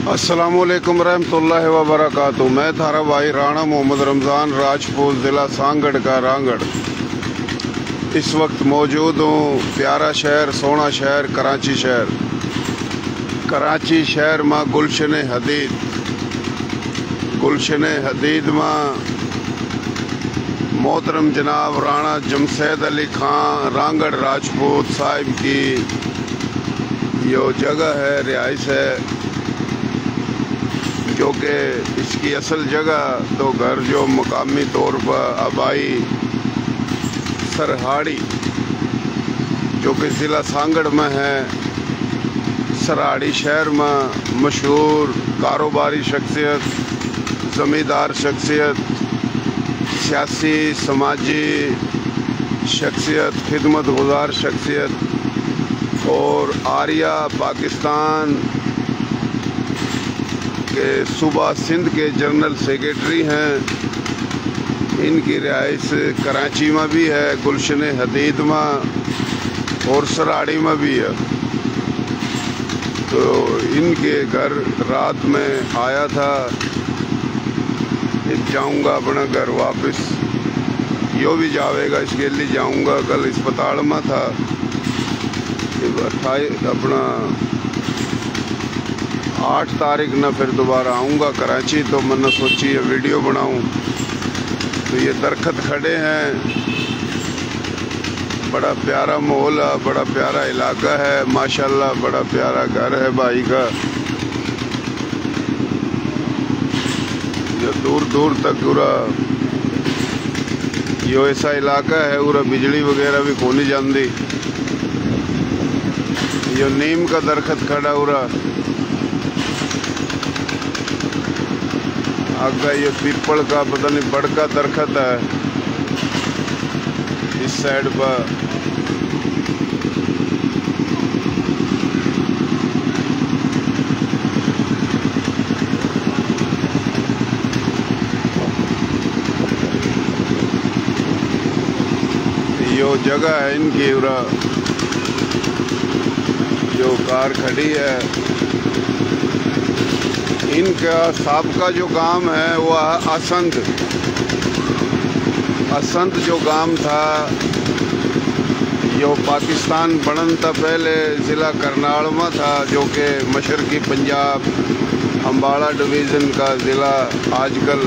अस्सलामुअलैकुम रहमतुल्लाहि व बरकातुहू। मैं थारा भाई राणा मोहम्मद रमज़ान राजपूत, ज़िला सांगड़ का रांगड़। इस वक्त मौजूद हूँ प्यारा शहर, सोना शहर, कराची शहर। कराची शहर में गुलशन हदीद में मोहतरम जनाब राणा जमशेद अली खान रांगड़ राजपूत साहिब की यो जगह है, रिहाइश है, जो कि इसकी असल जगह तो घर जो मकामी तौर पर आबाई सरहाड़ी, जो कि ज़िला सांगड़ में है। सरहाड़ी शहर में मशहूर कारोबारी शख्सियत, ज़मींदार शख्सियत, सियासी समाजी शख्सियत, खिदमत गुजार शख्सियत और आर्या पाकिस्तान के सूबा सिंध के जनरल सेक्रेटरी हैं। इनकी रिहाइश कराची में भी है, गुलशन हदीद में और सरहाड़ी में भी है। तो इनके घर रात में आया था, जाऊंगा अपना घर वापस, यो भी जावेगा, इसके लिए जाऊंगा। कल अस्पताल में था, अपना 8 तारीख न फिर दोबारा आऊँगा कराची। तो मैंने सोची ये वीडियो बनाऊँ। तो ये दरख्त खड़े हैं, बड़ा प्यारा माहौल है, बड़ा प्यारा इलाका है माशाल्लाह, बड़ा प्यारा घर है भाई का। ये दूर दूर तक पूरा यो ऐसा इलाका है, पूरा बिजली वगैरह भी कोनी जाती। यो नीम का दरख्त खड़ा पूरा, आगे ये पीपल का पता नहीं बड़का दरख्त है इस साइड पर। यो जगह है इनकी, पूरा जो कार खड़ी है। इनका साबका जो गांव है वह असंध जो गांव था, जो पाकिस्तान बनन था पहले ज़िला करनाल में था, जो कि मशरकी पंजाब अम्बाला डिवीज़न का ज़िला आजकल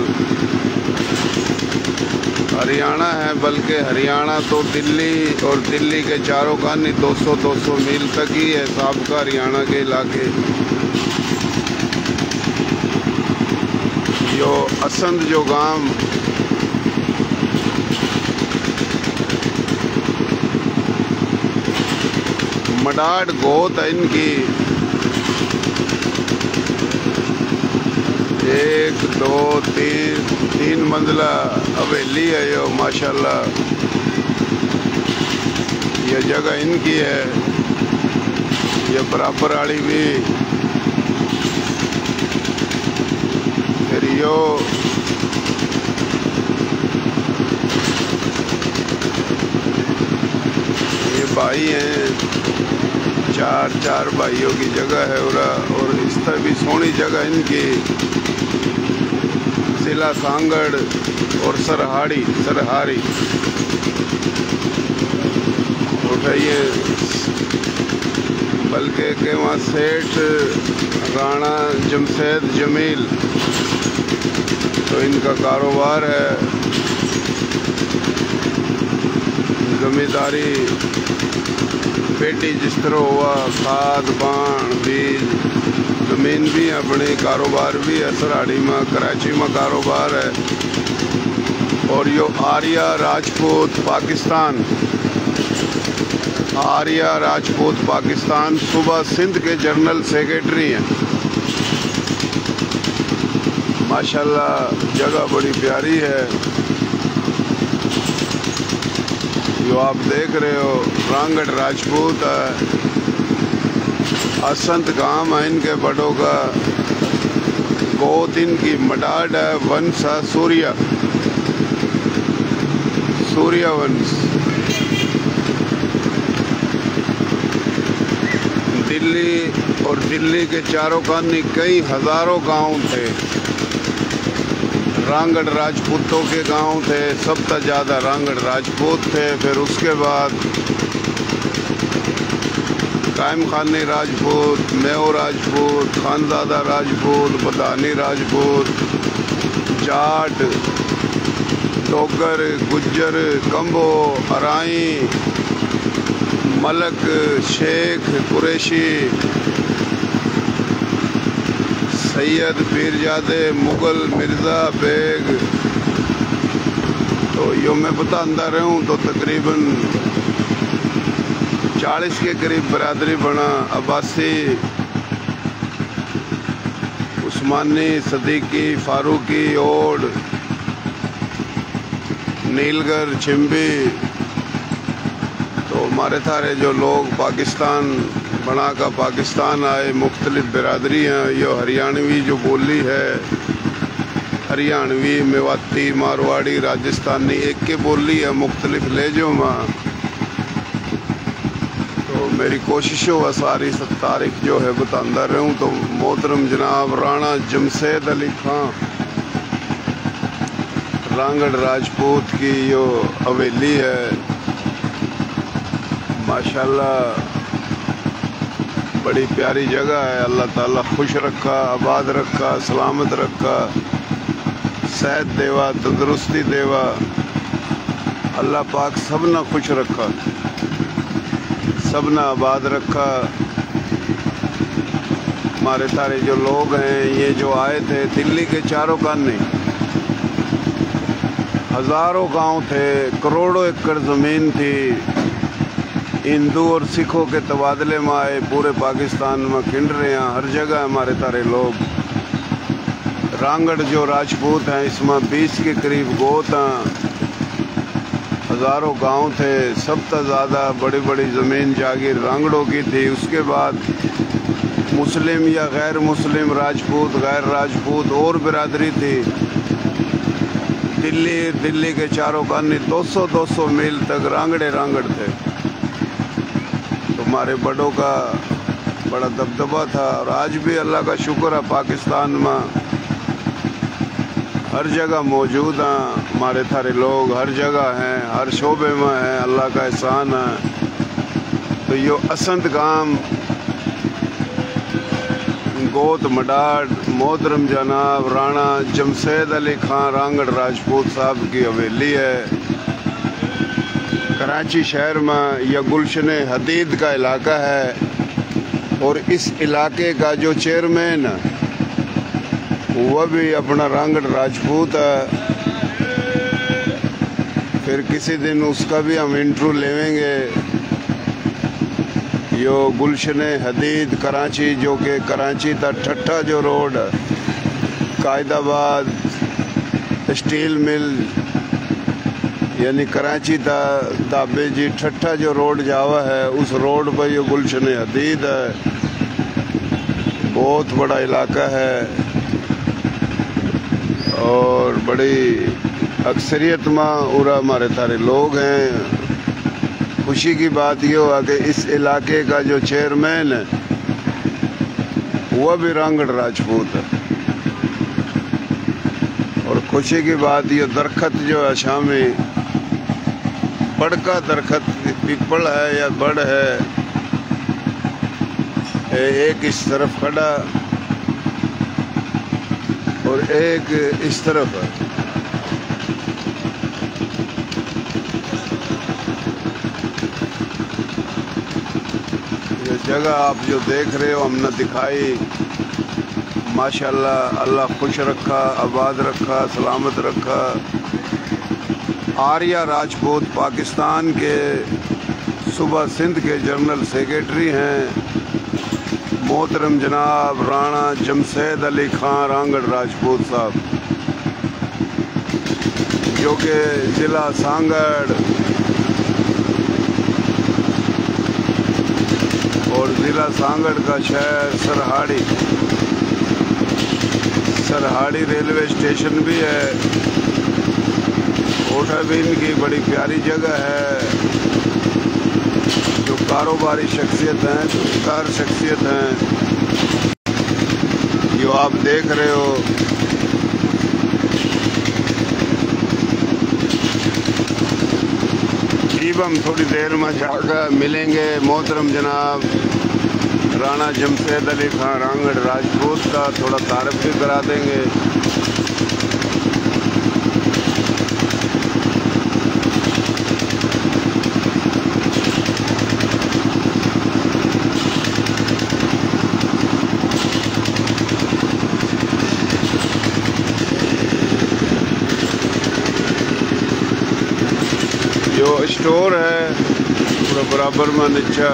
हरियाणा है। बल्कि हरियाणा तो दिल्ली और दिल्ली के चारों खानी 200 मील तक ही है साबका हरियाणा के इलाके। जो असंध जो गांव मडाड गोत है इनकी, 1 2 3 मंजिला हवेली है यो माशाल्लाह। ये जगह इनकी है, ये बराबर वाली भी। फिर यो ये भाई हैं, चार भाइयों की जगह है और इस तरह भी सोनी जगह इनकी, ज़िला सांगड़ और सरहाड़ी। उठाइए, बल्कि के वहाँ सेठ राणा जमशेद जमील, तो इनका कारोबार है, ज़मींदारी पेटी जिस तरह हुआ, खाद पान बीज, ज़मीन भी अपने, कारोबार भी है। सरहाड़ी में कराची में कारोबार है। और यो आर्या राजपूत पाकिस्तान सूबा सिंध के जनरल सेक्रेटरी हैं। माशाल्लाह जगह बड़ी प्यारी है। जो आप देख रहे हो रांगड़ राजपूत है, असंत गांव है इनके बड़ों का। गोत इनकी मडाड है, वंश है सूर्य वंश। दिल्ली और दिल्ली के चारों खाने कई हज़ारों गांव थे। रांगड़ राजपूतों के गांव थे, सबसे ज़्यादा रांगड़ राजपूत थे। फिर उसके बाद कायम खानी राजपूत, मेओ राजपूत, खानज़ादा राजपूत, बदानी राजपूत, जाट, डोगर, गुज्जर, कंबो, अराई, मलक, शेख, कुरैशी, सैयद, पीरजादे, मुगल, मिर्ज़ा, बेग। तो यो मैं बताता रहूँ तो तकरीबन 40 के करीब बरादरी बना। अब्बासी, उस्मानी, सदीकी, फारूकी, ओड, नीलगर, चिम्बी। तो हमारे थारे जो लोग पाकिस्तान बना का पाकिस्तान आए, मुख्तलिफ बिरादरी हैं। यो हरियाणवी जो बोली है, हरियाणवी, मेवाती, मारवाड़ी, राजस्थानी, एक के बोली है मुख्तलिफ लहजों में। तो मेरी कोशिश हो सारी तारीख जो है बताता रहूँ। तो मोहतरम जनाब राणा जमशेद अली खां रांगड़ राजपूत की जो हवेली है, माशाल्लाह बड़ी प्यारी जगह है। अल्लाह ताला खुश रखा, आबाद रखा, सलामत रखा, सेहत देवा, तंदुरुस्ती देवा। अल्लाह पाक सबना खुश रखा, सबना आबाद रखा। हमारे सारे जो लोग हैं ये जो आए थे दिल्ली के चारों खाने, हज़ारों गांव थे, करोड़ों एकड़ ज़मीन थी। हिंदू और सिखों के तबादले में आए, पूरे पाकिस्तान में खिंड रहे हैं, हर जगह हमारे सारे लोग। रांगड़ जो राजपूत हैं इसमें 20 के करीब गोत हैं, हज़ारों गांव थे। सबसे ज़्यादा बड़ी बड़ी ज़मीन जागीर रांगड़ों की थी। उसके बाद मुस्लिम या गैर मुस्लिम, राजपूत, गैर राजपूत और बिरादरी थी। दिल्ली के चारों खाने 200 मील तक रांगड़े रांगड़ थे। हमारे बड़ों का बड़ा दबदबा था और आज भी अल्लाह का शुक्र है पाकिस्तान में हर जगह मौजूद हैं। हमारे थारे लोग हर जगह हैं, हर शोबे में हैं, अल्लाह का एहसान है। तो यो असंत गाम गोत मडाड मोहतरम जनाब राणा जमशेद अली खां रांगड़ राजपूत साहब की हवेली है। कराची शहर में यह गुलशन हदीद का इलाका है और इस इलाके का जो चेयरमैन वह भी अपना रांगड़ राजपूत है। फिर किसी दिन उसका भी हम इंटरव्यू लेंगे। यो गुलशन हदीद कराची, जो कि कराची का ठट्ठा जो रोड कायदाबाद स्टील मिल यानी कराची दाबे जी ठट्ठा जो रोड जावा है, उस रोड पर ये गुलशन हदीद है। बहुत बड़ा इलाका है और बड़ी अक्सरियत में उरा हमारे सारे लोग हैं। खुशी की बात ये हुआ कि इस इलाके का जो चेयरमैन है वह भी रांगड़ राजपूत है। और खुशी की बात ये दरख्त जो है शामी बड़ का दरख्त पीपल है या बड़ है, एक इस तरफ खड़ा और एक इस तरफ है। ये जगह आप जो देख रहे हो हमने दिखाई, माशाल्लाह अल्लाह खुश रखा, आबाद रखा, सलामत रखा। आर्या राजपूत पाकिस्तान के सूबा सिंध के जनरल सेक्रेटरी हैं मोहतरम जनाब राणा जमशेद अली खां रांगड़ राजपूत साहब, जो कि ज़िला सांगड़ और ज़िला सांगड़ का शहर सरहाड़ी रेलवे स्टेशन भी है। कोठा भी इनकी बड़ी प्यारी जगह है। जो कारोबारी शख्सियत हैं, कार शख्सियत हैं, जो आप देख रहे हो। हम थोड़ी देर में जाकर मिलेंगे मोहतरम जनाब राणा जमशेद अली खां रांगड़ राजपूत का, थोड़ा तारीफ भी करा देंगे। जो स्टोर है पूरा बराबर में नीचा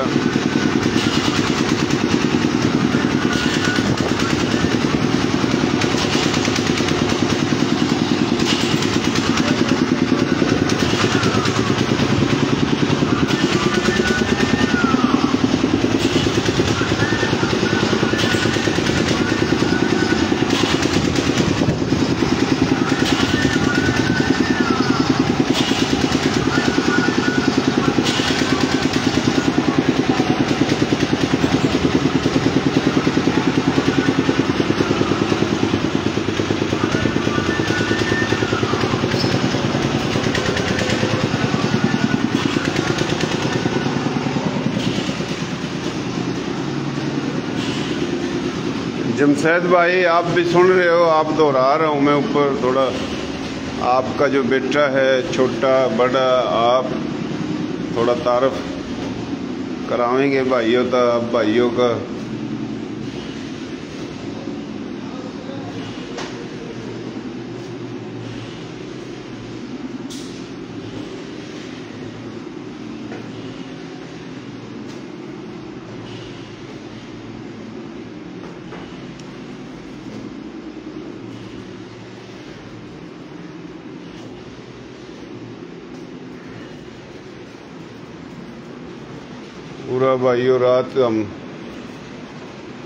जमशेद भाई, आप भी सुन रहे हो, आप दोहरा रहा हूँ मैं ऊपर थोड़ा। आपका जो बेटा है, छोटा बड़ा, आप थोड़ा तारीफ करावेंगे भाइयों का, भाइयों का। पूरा भाइयों रात हम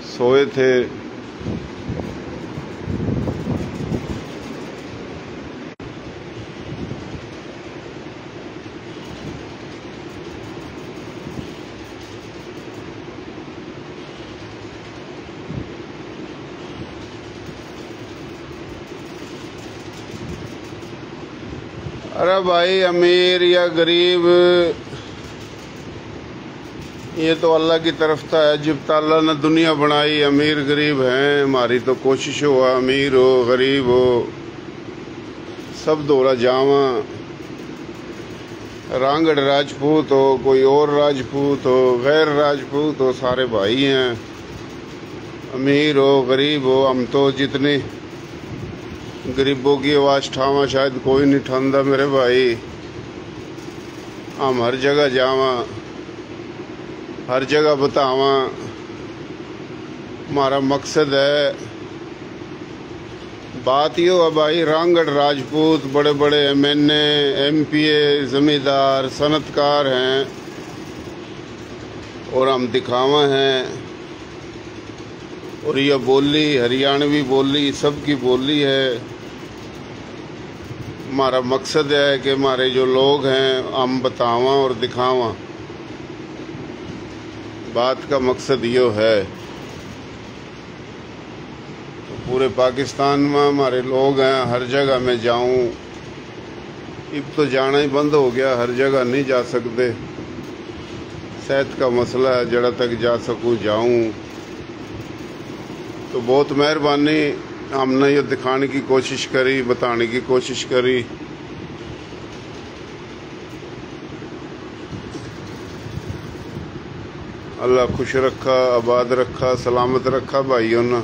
सोए थे। अरे भाई, अमीर या गरीब ये तो अल्लाह की तरफ था। जब अल्लाह ने दुनिया बनाई, अमीर गरीब हैं, हमारी तो कोशिश हो अमीर हो गरीब हो सब दोरा जावा। रांगड़ राजपूत हो, कोई और राजपूत हो, गैर राजपूत हो, सारे भाई हैं। अमीर हो गरीब हो, हम तो जितने गरीबों की आवाज़ ठावा शायद कोई नहीं ठांदा मेरे भाई। हम हर जगह जावा, हर जगह बतावा। हमारा मकसद है, बात यो है भाई, रांगड़ राजपूत बड़े बड़े MNA MPA जमींदार सनतकार हैं और हम दिखावा हैं। और यह बोली हरियाणवी बोली सबकी बोली है। हमारा मकसद है कि हमारे जो लोग हैं हम बतावा और दिखावा। बात का मकसद यो है। तो पूरे पाकिस्तान में हमारे लोग हैं, हर जगह मैं जाऊं। अब तो जाना ही बंद हो गया, हर जगह नहीं जा सकते। सेहत का मसला है, जड़ा तक जा सकूं जाऊं। तो बहुत मेहरबानी, हमने ये दिखाने की कोशिश करी, बताने की कोशिश करी। अल्लाह खुश रखा, आबाद रखा, सलामत रखा भाइयों ने।